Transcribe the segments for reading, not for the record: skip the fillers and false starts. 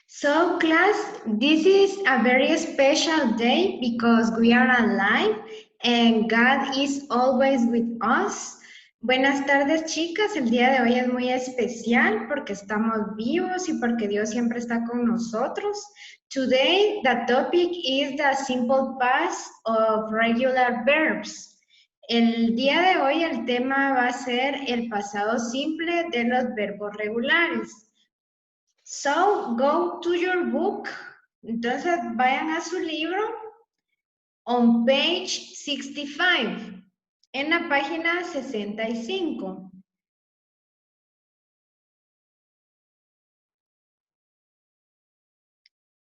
So, class, this is a very special day because we are alive and God is always with us. Buenas tardes, chicas. El día de hoy es muy especial porque estamos vivos y porque Dios siempre está con nosotros. Today, the topic is the simple past of regular verbs. El día de hoy el tema va a ser el pasado simple de los verbos regulares. So, go to your book. Entonces, vayan a su libro on page 65, en la página 65.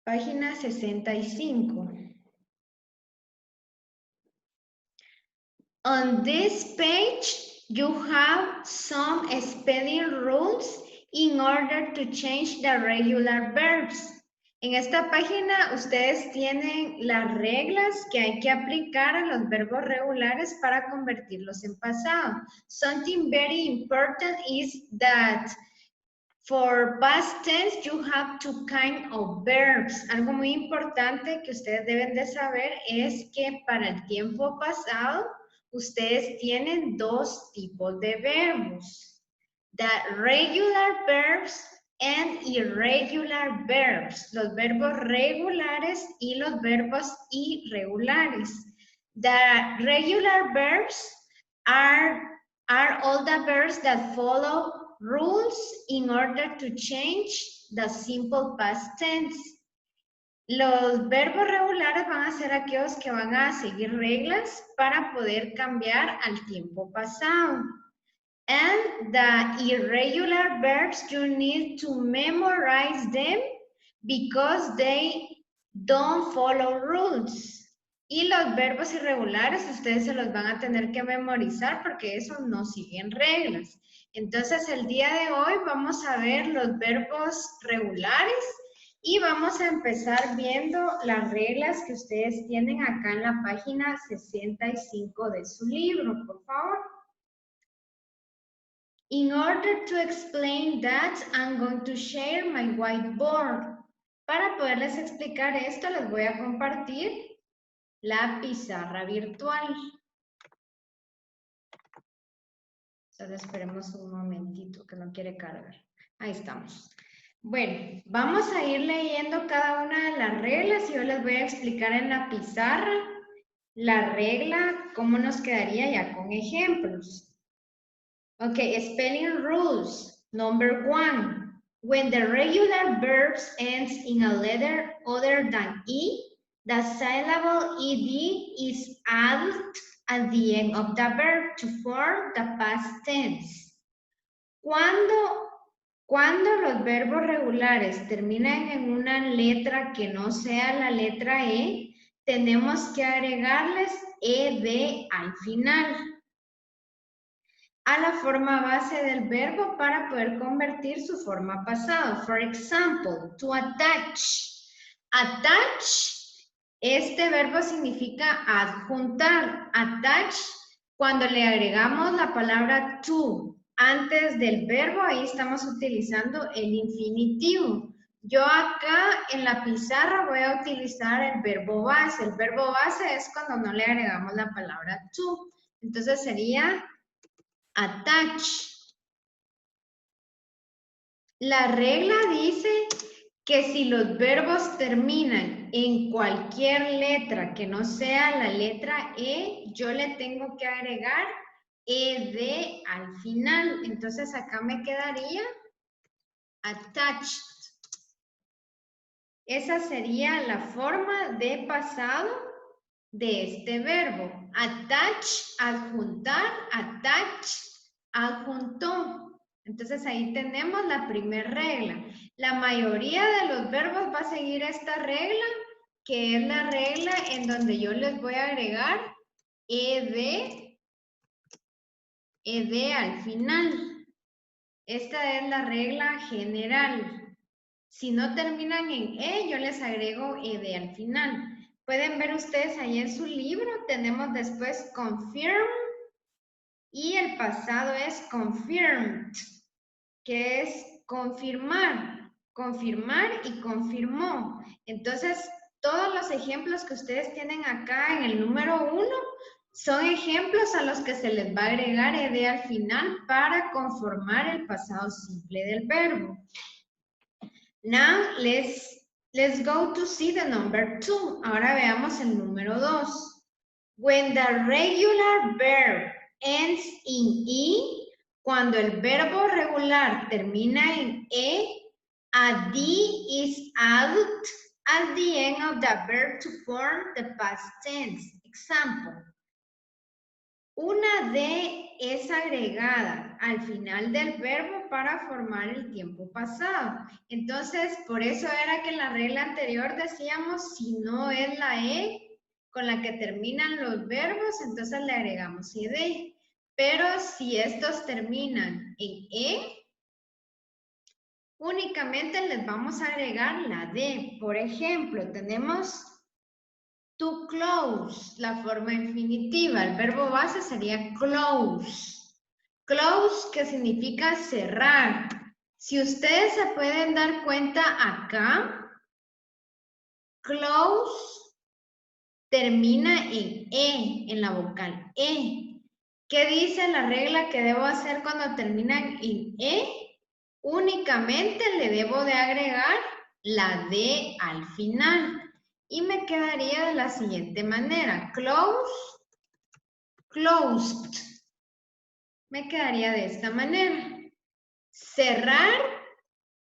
Página 65. On this page, you have some spelling rules in order to change the regular verbs. En esta página ustedes tienen las reglas que hay que aplicar a los verbos regulares para convertirlos en pasado. Something very important is that for past tense you have two kinds of verbs. Algo muy importante que ustedes deben de saber es que para el tiempo pasado ustedes tienen dos tipos de verbos. The regular verbs and irregular verbs. Los verbos regulares y los verbos irregulares. The regular verbs are all the verbs that follow rules in order to change the simple past tense. Los verbos regulares van a ser aquellos que van a seguir reglas para poder cambiar al tiempo pasado. And the irregular verbs, you need to memorize them because they don't follow rules. Y los verbos irregulares ustedes se los van a tener que memorizar porque esos no siguen reglas. Entonces el día de hoy vamos a ver los verbos regulares y vamos a empezar viendo las reglas que ustedes tienen acá en la página 65 de su libro, por favor. In order to explain that, I'm going to share my whiteboard. Para poderles explicar esto, les voy a compartir la pizarra virtual. Solo esperemos un momentito que no quiere cargar. Ahí estamos. Bueno, vamos a ir leyendo cada una de las reglas y yo les voy a explicar en la pizarra la regla, cómo nos quedaría ya con ejemplos. Okay, spelling rules. Number 1. When the regular verbs ends in a letter other than E, the syllable ED is added at the end of the verb to form the past tense. Cuando los verbos regulares terminan en una letra que no sea la letra E, tenemos que agregarles ED al final a la forma base del verbo para poder convertir su forma pasado. For example, to attach. Attach, este verbo significa adjuntar. Attach, cuando le agregamos la palabra to antes del verbo, ahí estamos utilizando el infinitivo. Yo acá en la pizarra voy a utilizar el verbo base. El verbo base es cuando no le agregamos la palabra to. Entonces sería attach. La regla dice que si los verbos terminan en cualquier letra que no sea la letra E, yo le tengo que agregar ED al final. Entonces acá me quedaría attached. Esa sería la forma de pasado de este verbo. Attach, adjuntar, attach, adjuntó. Entonces ahí tenemos la primera regla. La mayoría de los verbos va a seguir esta regla, que es la regla en donde yo les voy a agregar ED al final. Esta es la regla general. Si no terminan en E, yo les agrego ED al final. Pueden ver ustedes ahí en su libro, tenemos después confirm y el pasado es confirmed, que es confirmar. confirmar y confirmó. Entonces, todos los ejemplos que ustedes tienen acá en el número 1 son ejemplos a los que se les va a agregar ed al final para conformar el pasado simple del verbo. Now, let's go to see the number 2. Ahora veamos el número 2. When the regular verb ends in E, cuando el verbo regular termina en E, a D is added at the end of the verb to form the past tense. Example. Una D es agregada al final del verbo para formar el tiempo pasado. Entonces, por eso era que en la regla anterior decíamos, si no es la E con la que terminan los verbos, entonces le agregamos ed. Pero si estos terminan en E, únicamente les vamos a agregar la D. Por ejemplo, tenemos to close, la forma infinitiva. El verbo base sería close. Close, que significa cerrar. Si ustedes se pueden dar cuenta acá, close termina en E, en la vocal E. ¿Qué dice la regla que debo hacer cuando terminan en E? Únicamente le debo de agregar la D al final. Y me quedaría de la siguiente manera. Close, closed. Me quedaría de esta manera. Cerrar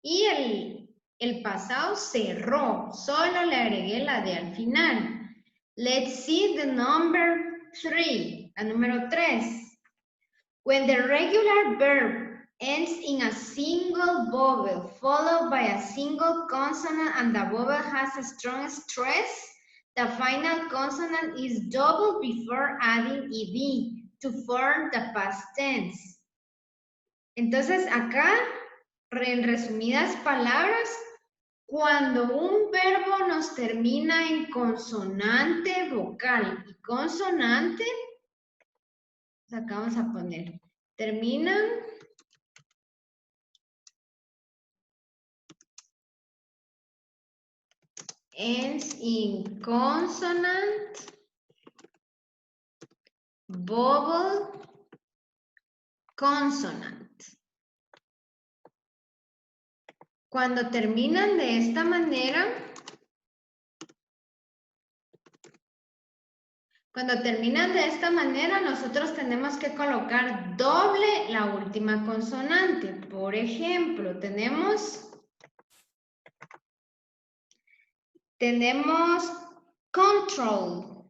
y el pasado cerró. Solo le agregué la D al final. Let's see the number 3. La número 3. When the regular verb ends in a single vowel followed by a single consonant and the vowel has a strong stress, the final consonant is doubled before adding ed to form the past tense. Entonces acá, en resumidas palabras, cuando un verbo nos termina en consonante, vocal y consonante, acá vamos a poner, terminan ends in consonant, vowel, consonant. Cuando terminan de esta manera, nosotros tenemos que colocar doble la última consonante. Por ejemplo, tenemos control,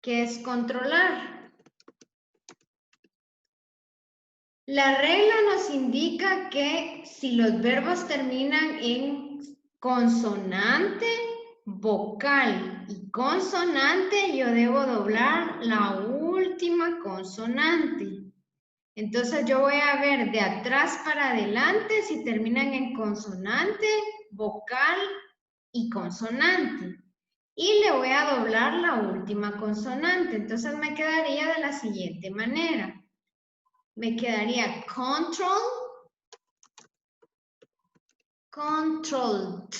que es controlar. La regla nos indica que si los verbos terminan en consonante, vocal y consonante, yo debo doblar la última consonante. Entonces yo voy a ver de atrás para adelante si terminan en consonante, vocal y consonante. Y le voy a doblar la última consonante. Entonces me quedaría de la siguiente manera. Me quedaría control, controlled.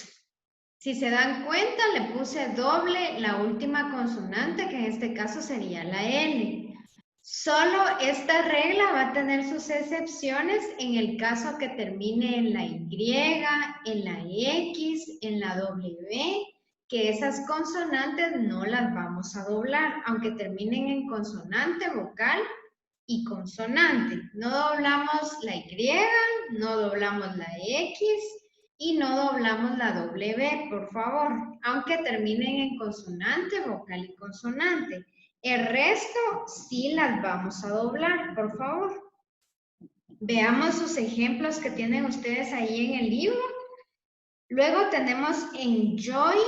Si se dan cuenta, le puse doble la última consonante, que en este caso sería la L. Solo esta regla va a tener sus excepciones en el caso que termine en la Y, en la X, en la W, que esas consonantes no las vamos a doblar, aunque terminen en consonante, vocal y consonante. No doblamos la Y, no doblamos la X y no doblamos la W, por favor, aunque terminen en consonante, vocal y consonante. El resto sí las vamos a doblar, por favor. Veamos sus ejemplos que tienen ustedes ahí en el libro. Luego tenemos enjoy,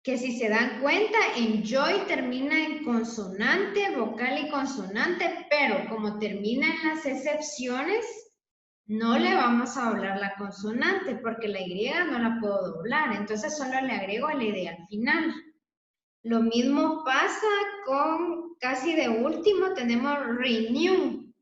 que si se dan cuenta, enjoy termina en consonante, vocal y consonante, pero como termina en las excepciones, no le vamos a doblar la consonante porque la Y no la puedo doblar, entonces solo le agrego el ed al final. Lo mismo pasa con, casi de último, tenemos renew,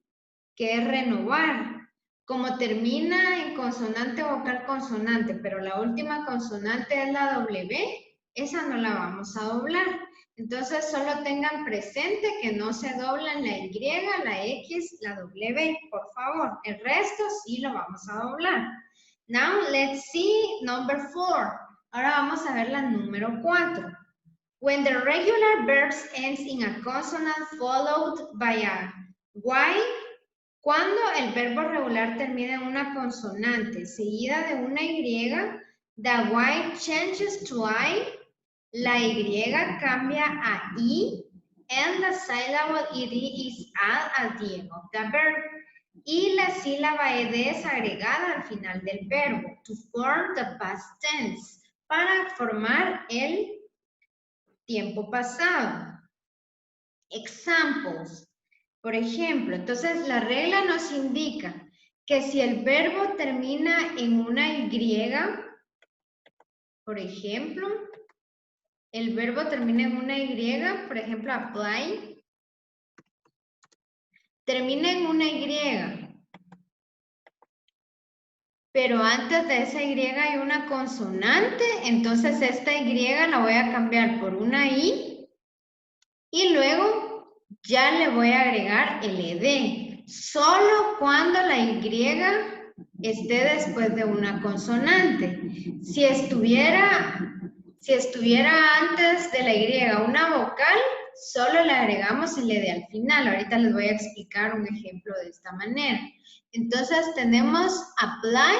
que es renovar. Como termina en consonante, vocal, consonante, pero la última consonante es la W, esa no la vamos a doblar. Entonces, solo tengan presente que no se doblan la Y, la X, la W, por favor. El resto sí lo vamos a doblar. Now, let's see number 4. Ahora vamos a ver la número 4. When the regular verbs ends in a consonant followed by a Y, cuando el verbo regular termina en una consonante seguida de una Y, the Y changes to I, la Y cambia a I, and the syllable ed is added at the end of the verb. Y la sílaba ed es agregada al final del verbo, to form the past tense, para formar el tiempo pasado. Examples. Por ejemplo, entonces la regla nos indica que si el verbo termina en una Y, por ejemplo, el verbo termina en una Y, por ejemplo, apply, termina en una Y, pero antes de esa Y hay una consonante, entonces esta Y la voy a cambiar por una I y luego ya le voy a agregar el ed, solo cuando la Y esté después de una consonante. Si estuviera antes de la Y una vocal, solo le agregamos el ed al final. Ahorita les voy a explicar un ejemplo de esta manera. Entonces tenemos apply.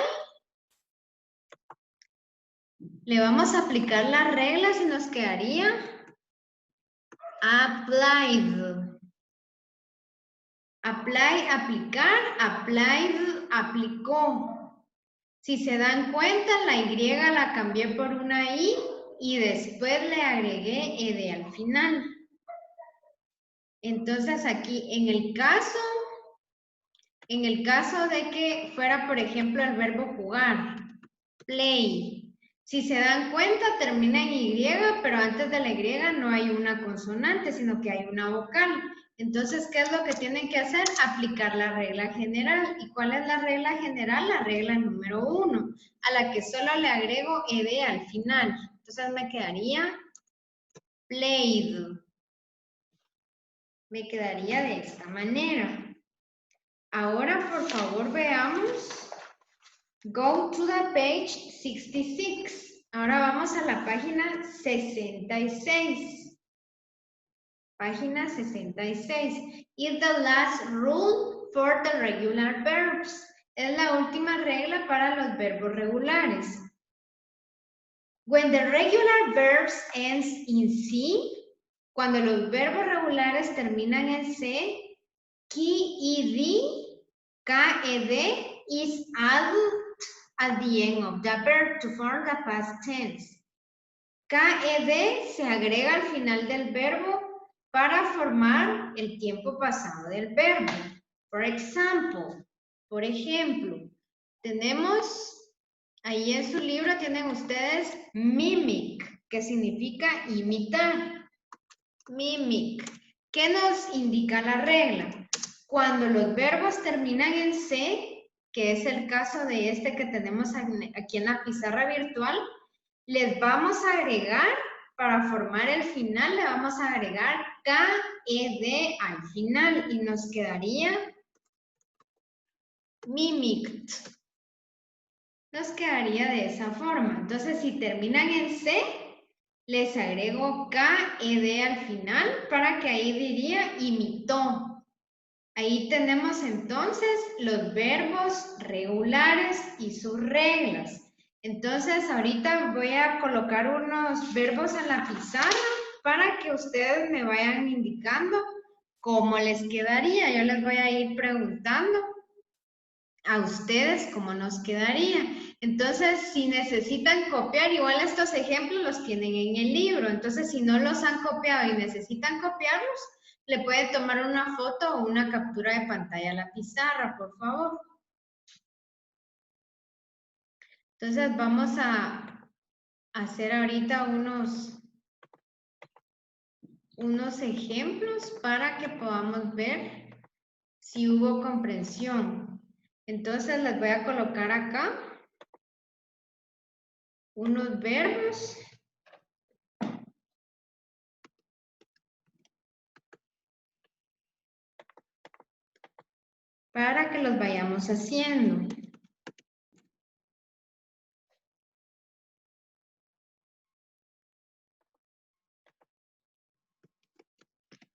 Le vamos a aplicar las reglas y nos quedaría applied. Apply, aplicar, applied, aplicó. Si se dan cuenta, la Y la cambié por una I y después le agregué ed al final. Entonces aquí, en el caso de que fuera, por ejemplo, el verbo jugar, play. Si se dan cuenta, termina en Y, pero antes de la Y no hay una consonante, sino que hay una vocal. Entonces, ¿qué es lo que tienen que hacer? Aplicar la regla general. ¿Y cuál es la regla general? La regla número 1, a la que solo le agrego ed al final. Entonces me quedaría played. Me quedaría de esta manera. Ahora, por favor, veamos. Go to the page 66. Ahora vamos a la página 66. Página 66. Is the last rule for the regular verbs. Es la última regla para los verbos regulares. When the regular verbs ends in C, cuando los verbos regulares terminan en C, KED is added at the end of the verb to form the past tense. KED se agrega al final del verbo para formar el tiempo pasado del verbo. Por ejemplo, tenemos, ahí en su libro tienen ustedes mimic, que significa imitar. Mimic. ¿Qué nos indica la regla? Cuando los verbos terminan en C, que es el caso de este que tenemos aquí en la pizarra virtual, les vamos a agregar, para formar el final, le vamos a agregar KED al final y nos quedaría mimicked. Nos quedaría de esa forma. Entonces, si terminan en C, les agrego KED al final para que ahí diría imitó. Ahí tenemos entonces los verbos regulares y sus reglas. Entonces, ahorita voy a colocar unos verbos en la pizarra para que ustedes me vayan indicando cómo les quedaría. Yo les voy a ir preguntando a ustedes cómo nos quedaría. Entonces, si necesitan copiar, igual estos ejemplos los tienen en el libro. Entonces, si no los han copiado y necesitan copiarlos, le pueden tomar una foto o una captura de pantalla a la pizarra, por favor. Entonces, vamos a hacer ahorita unos ejemplos para que podamos ver si hubo comprensión. Entonces les voy a colocar acá unos verbos. Para que los vayamos haciendo.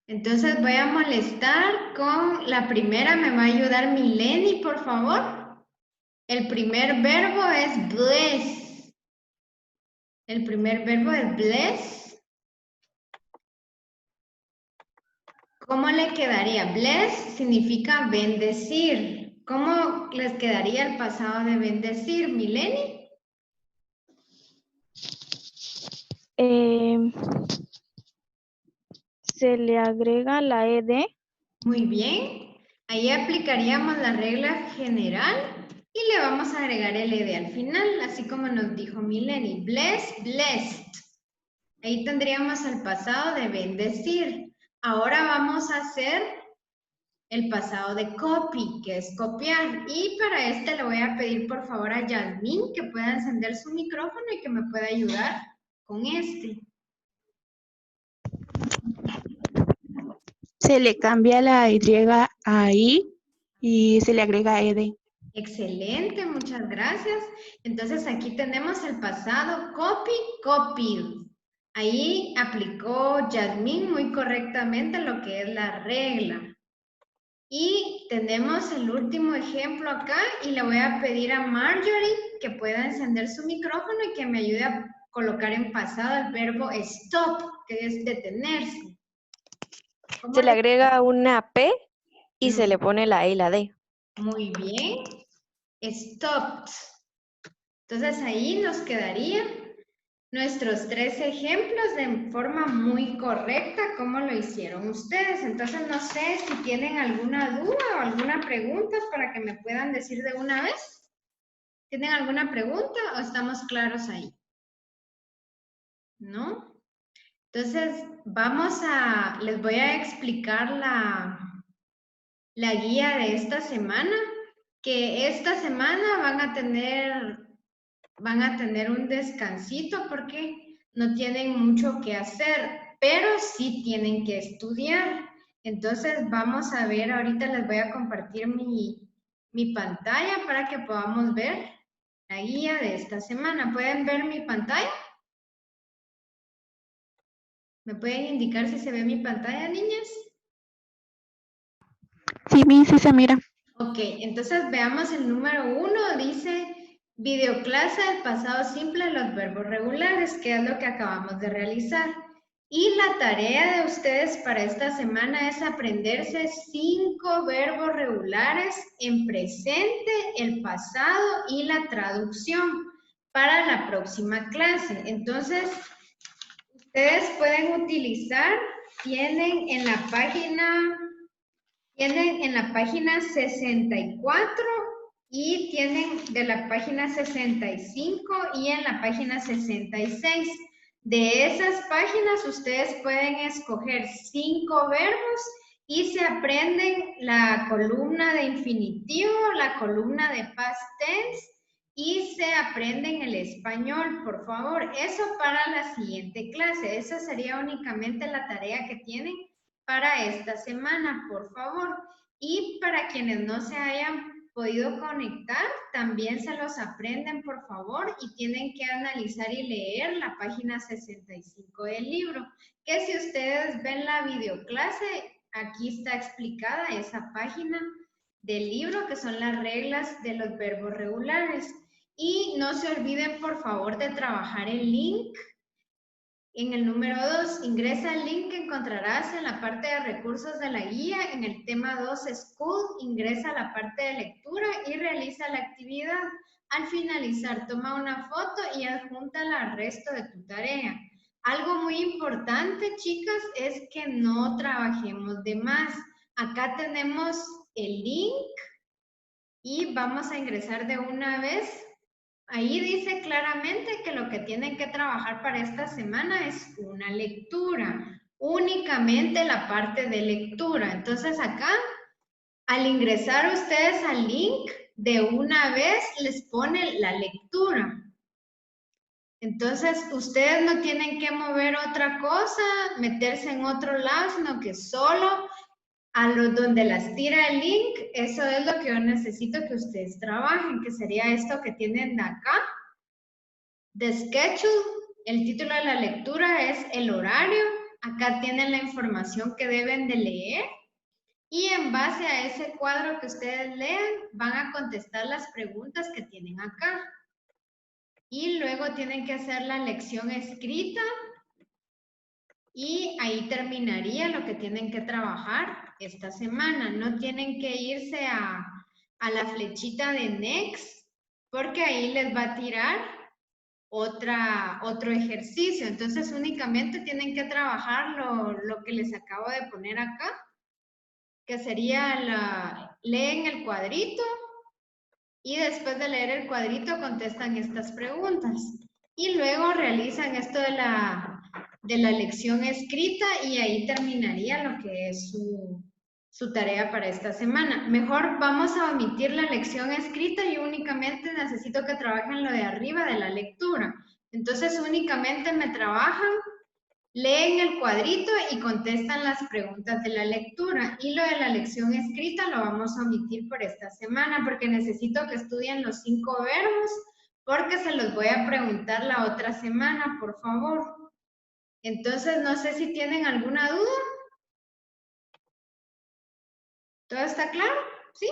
Entonces voy a molestar con la primera, me va a ayudar Mileni, por favor. El primer verbo es bless. El primer verbo es bless. ¿Cómo le quedaría? Bless significa bendecir. ¿Cómo les quedaría el pasado de bendecir, Mileni? Se le agrega la ed. Muy bien. Ahí aplicaríamos la regla general y le vamos a agregar el ed al final, así como nos dijo Mileni. Bless, blessed. Ahí tendríamos el pasado de bendecir. Ahora vamos a hacer el pasado de copy, que es copiar. Y para este le voy a pedir por favor a Yasmín que pueda encender su micrófono y que me pueda ayudar con este. Se le cambia la Y a I y se le agrega ed. Excelente, muchas gracias. Entonces aquí tenemos el pasado copy, copied. Ahí aplicó Yasmín muy correctamente lo que es la regla. Y tenemos el último ejemplo acá y le voy a pedir a Marjorie que pueda encender su micrófono y que me ayude a colocar en pasado el verbo stop, que es detenerse. Se le agrega una P y se le No. pone la E y la D. Muy bien. Stopped. Entonces ahí nos quedarían nuestros 3 ejemplos de forma muy correcta, como lo hicieron ustedes. Entonces no sé si tienen alguna duda o alguna pregunta para que me puedan decir de una vez. ¿Tienen alguna pregunta o estamos claros ahí? ¿No? Entonces les voy a explicar la guía de esta semana, que esta semana van a tener un descansito porque no tienen mucho que hacer, pero sí tienen que estudiar. Entonces vamos a ver, ahorita les voy a compartir mi pantalla para que podamos ver la guía de esta semana. ¿Pueden ver mi pantalla? ¿Me pueden indicar si se ve mi pantalla, niñas? Sí, mi, sí se mira. Ok, entonces veamos el número 1, dice videoclase del pasado simple de los verbos regulares, que es lo que acabamos de realizar. Y la tarea de ustedes para esta semana es aprenderse 5 verbos regulares en presente, el pasado y la traducción para la próxima clase. Entonces, ustedes pueden utilizar, tienen en la página 64 y tienen de la página 65 y en la página 66. De esas páginas ustedes pueden escoger 5 verbos y se aprenden la columna de infinitivo, la columna de past tense y se aprenden el español, por favor. Eso para la siguiente clase. Esa sería únicamente la tarea que tienen para esta semana, por favor. Y para quienes no se hayan podido conectar, también se los aprenden, por favor, y tienen que analizar y leer la página 65 del libro, que si ustedes ven la videoclase, aquí está explicada esa página del libro, que son las reglas de los verbos regulares. Y no se olviden, por favor, de trabajar el link. En el número 2, ingresa el link que encontrarás en la parte de recursos de la guía. En el tema 2, School, ingresa a la parte de lectura y realiza la actividad. Al finalizar, toma una foto y adjúntala al resto de tu tarea. Algo muy importante, chicas, es que no trabajemos de más. Acá tenemos el link y vamos a ingresar de una vez. Ahí dice claramente que lo que tienen que trabajar para esta semana es una lectura, únicamente la parte de lectura. Entonces acá, al ingresar ustedes al link, de una vez les pone la lectura. Entonces, ustedes no tienen que mover otra cosa, meterse en otro lado, sino que solo donde las tira el link, eso es lo que yo necesito que ustedes trabajen, que sería esto que tienen de acá. The schedule, el título de la lectura es el horario. Acá tienen la información que deben de leer. Y en base a ese cuadro que ustedes lean, van a contestar las preguntas que tienen acá. Y luego tienen que hacer la lección escrita. Y ahí terminaría lo que tienen que trabajar esta semana. No tienen que irse a la flechita de Next, porque ahí les va a tirar otro ejercicio. Entonces únicamente tienen que trabajar lo que les acabo de poner acá, que sería leen el cuadrito y después de leer el cuadrito contestan estas preguntas. Y luego realizan esto de la lección escrita y ahí terminaría lo que es su tarea para esta semana. Mejor vamos a omitir la lección escrita y únicamente necesito que trabajen lo de arriba de la lectura. Entonces únicamente me trabajan, leen el cuadrito y contestan las preguntas de la lectura. Y lo de la lección escrita lo vamos a omitir por esta semana porque necesito que estudien los 5 verbos porque se los voy a preguntar la otra semana, por favor. Entonces, no sé si tienen alguna duda. ¿Todo está claro? ¿Sí?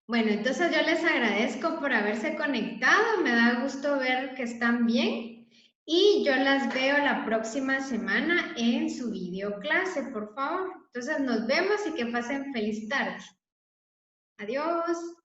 Bueno, entonces yo les agradezco por haberse conectado. Me da gusto ver que están bien. Y yo las veo la próxima semana en su videoclase, por favor. Entonces, nos vemos y que pasen feliz tarde. Adiós.